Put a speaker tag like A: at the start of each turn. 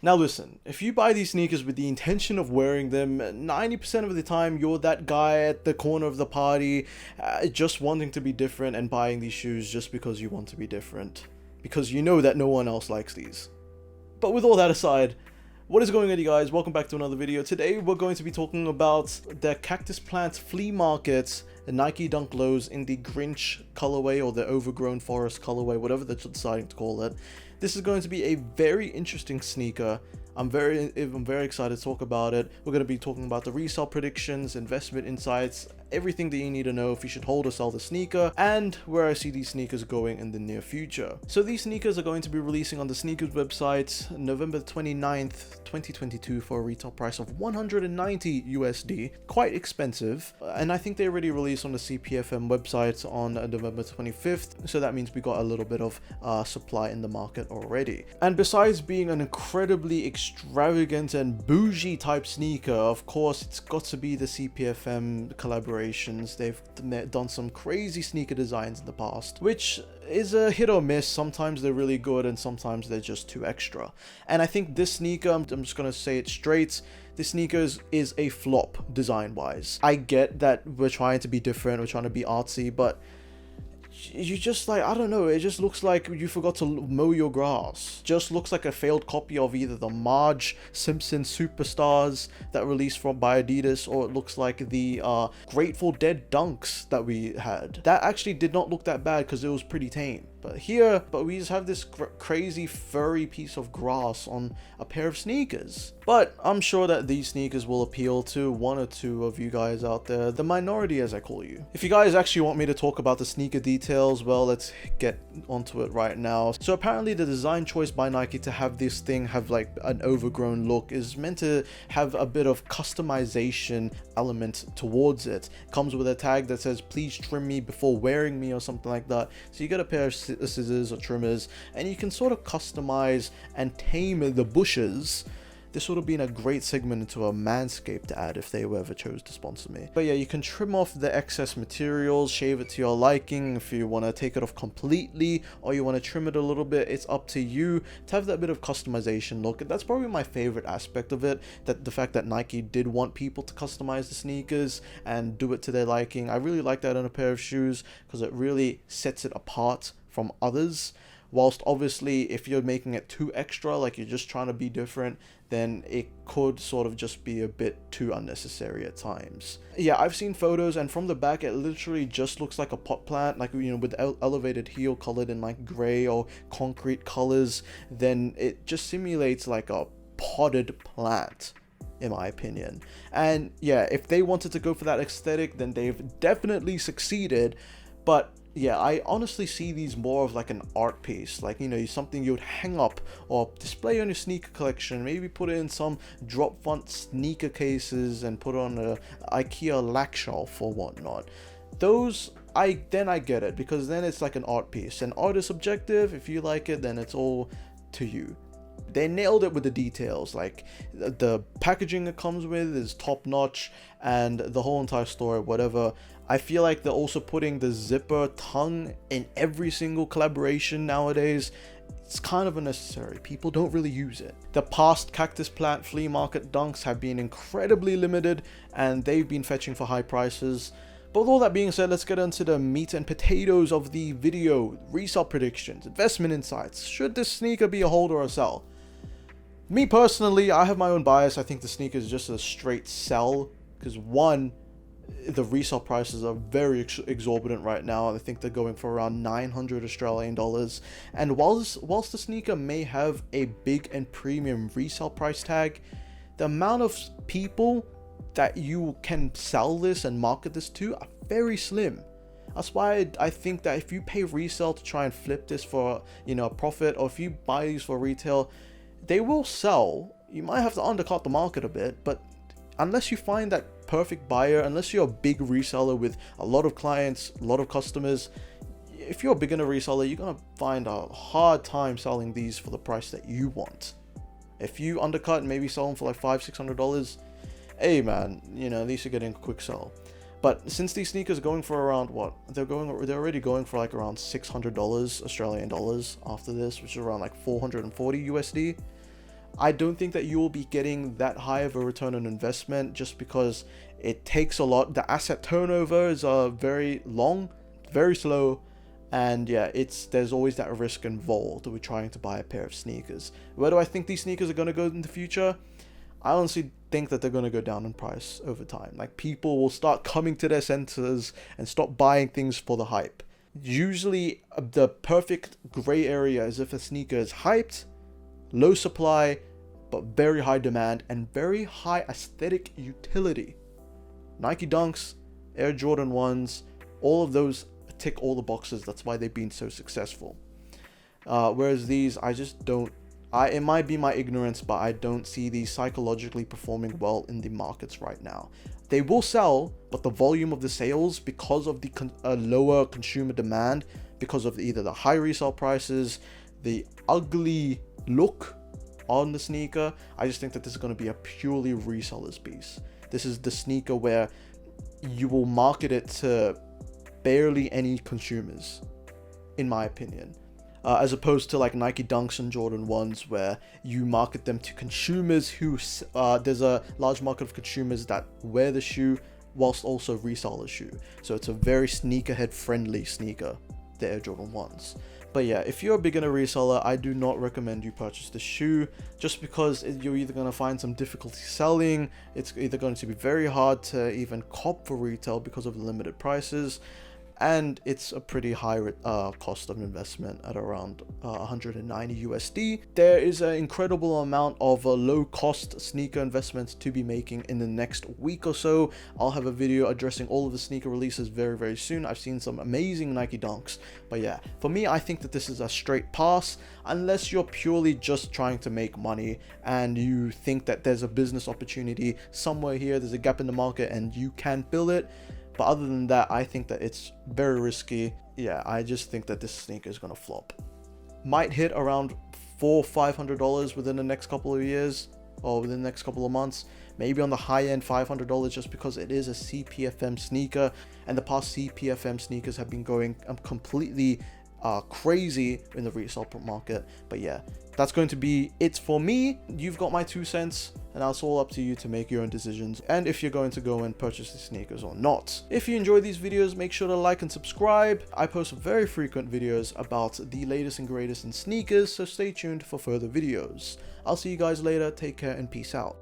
A: Now listen, if you buy these sneakers with the intention of wearing them, 90% of the time you're that guy at the corner of the party just wanting to be different and buying these shoes just because you want to be different. Because you know that no one else likes these. But with all that aside, what is going on, you guys? Welcome back to another video. Today we're going to be talking about the Cactus Plant Flea Market Nike Dunk Lows in the Grinch colorway or the Overgrown Forest colorway, whatever they're deciding to call it. This is going to be a very interesting sneaker. I'm very excited to talk about it. We're going to be talking about the resale predictions, investment insights, everything that you need to know if you should hold or sell the sneaker, and where I see these sneakers going in the near future. So these sneakers are going to be releasing on the sneakers website November 29th, 2022 for a retail price of 190 USD. Quite expensive, and I think they already released on the CPFM website on November 25th, so that means we got a little bit of supply in the market already. And besides being an incredibly extravagant and bougie type sneaker, of course it's got to be the CPFM collaboration. They've done some crazy sneaker designs in the past, which is a hit or miss. Sometimes they're really good and sometimes they're just too extra. And I think this sneaker, I'm just gonna say it straight, this sneaker is a flop design wise. I get that we're trying to be different, we're trying to be artsy, but you just like, I don't know, it just looks like you forgot to mow your grass. Just looks like a failed copy of either the Marge Simpson Superstars that released by Adidas, or it looks like the Grateful Dead Dunks that we had. That actually did not look that bad because it was pretty tame. But we just have this crazy furry piece of grass on a pair of sneakers. But I'm sure that these sneakers will appeal to one or two of you guys out there, the minority as I call you. If you guys actually want me to talk about the sneaker details, well, let's get onto it right now. So apparently the design choice by Nike to have this thing have like an overgrown look is meant to have a bit of customization element towards it. It comes with a tag that says please trim me before wearing me or something like that. So you get a pair of scissors or trimmers and you can sort of customize and tame the bushes. This would have been a great segment into a Manscaped ad if they ever chose to sponsor me. But yeah, you can trim off the excess materials, shave it to your liking. If you want to take it off completely or you want to trim it a little bit, it's up to you to have that bit of customization look. That's probably my favorite aspect of it, that the fact that Nike did want people to customize the sneakers and do it to their liking. I really like that on a pair of shoes because it really sets it apart from others. Whilst obviously if you're making it too extra, like you're just trying to be different, then it could sort of just be a bit too unnecessary at times. Yeah, I've seen photos and from the back it literally just looks like a pot plant, like, you know, with elevated heel colored in like gray or concrete colors. Then it just simulates like a potted plant, in my opinion. And yeah, if they wanted to go for that aesthetic, then they've definitely succeeded. But yeah, I honestly see these more of like an art piece, like, you know, something you would hang up or display on your sneaker collection, maybe put it in some drop font sneaker cases and put it on a IKEA lack shelf or whatnot. Those, I get it, because then it's like an art piece, and art is subjective. If you like it, then it's all to you. They nailed it with the details, like the packaging it comes with is top notch, and the whole entire story, whatever. I feel like they're also putting the zipper tongue in every single collaboration nowadays. It's kind of unnecessary. People don't really use it. The past Cactus Plant Flea Market dunks have been incredibly limited and they've been fetching for high prices. But with all that being said, let's get into the meat and potatoes of the video. Resale predictions, investment insights. Should this sneaker be a hold or a sell? Me personally, I have my own bias. I think the sneaker is just a straight sell because, one, the resale prices are very exorbitant right now. I think they're going for around 900 Australian dollars. And whilst the sneaker may have a big and premium resale price tag, the amount of people that you can sell this and market this to are very slim. That's why I think that if you pay resale to try and flip this for, you know, a profit, or if you buy these for retail, they will sell. You might have to undercut the market a bit, but unless you find that perfect buyer, unless you're a big reseller with a lot of clients, a lot of customers, if you're a beginner reseller, you're gonna find a hard time selling these for the price that you want. If you undercut and maybe sell them for like $500-600, hey man, you know, at least you're getting a quick sell. But since these sneakers are going for around what, they're already going for like around $600 Australian dollars after this, which is around like 440 USD. I don't think that you will be getting that high of a return on investment just because it takes a lot. The asset turnover is very long, very slow, and yeah, there's always that risk involved with trying to buy a pair of sneakers. Where do I think these sneakers are going to go in the future? I honestly think that they're going to go down in price over time. Like, people will start coming to their centers and stop buying things for the hype. Usually the perfect gray area is if a sneaker is hyped, low supply, but very high demand and very high aesthetic utility. Nike Dunks, Air Jordan 1s, all of those tick all the boxes. That's why they've been so successful. Whereas these, I just don't. It might be my ignorance, but I don't see these psychologically performing well in the markets right now. They will sell, but the volume of the sales, because of the lower consumer demand, because of either the high resale prices, the ugly look on the sneaker, I just think that this is going to be a purely reseller's piece. This is the sneaker where you will market it to barely any consumers, in my opinion. As opposed to like Nike Dunks and Jordan 1s, where you market them to consumers who, there's a large market of consumers that wear the shoe whilst also resell the shoe. So it's a very sneakerhead friendly sneaker, the Air Jordan 1s. But yeah, if you're a beginner reseller, I do not recommend you purchase the shoe, just because you're either going to find some difficulty selling, it's either going to be very hard to even cop for retail because of the limited prices, and it's a pretty high cost of investment at around 190 USD. There is an incredible amount of low cost sneaker investments to be making in the next week or so. I'll have a video addressing all of the sneaker releases very, very soon. I've seen some amazing Nike Dunks, but yeah, for me, I think that this is a straight pass unless you're purely just trying to make money and you think that there's a business opportunity somewhere here, there's a gap in the market and you can fill it. But other than that, I think that it's very risky. Yeah, I just think that this sneaker is going to flop. Might hit around $400-500 within the next couple of years or within the next couple of months. Maybe on the high end, $500, just because it is a CPFM sneaker. And the past CPFM sneakers have been going completely crazy in the resale market. But yeah, that's going to be it for me. You've got my 2 cents, and that's all up to you to make your own decisions and if you're going to go and purchase these sneakers or not. If you enjoy these videos, make sure to like and subscribe. I post very frequent videos about the latest and greatest in sneakers, so stay tuned for further videos. I'll see you guys later. Take care and peace out.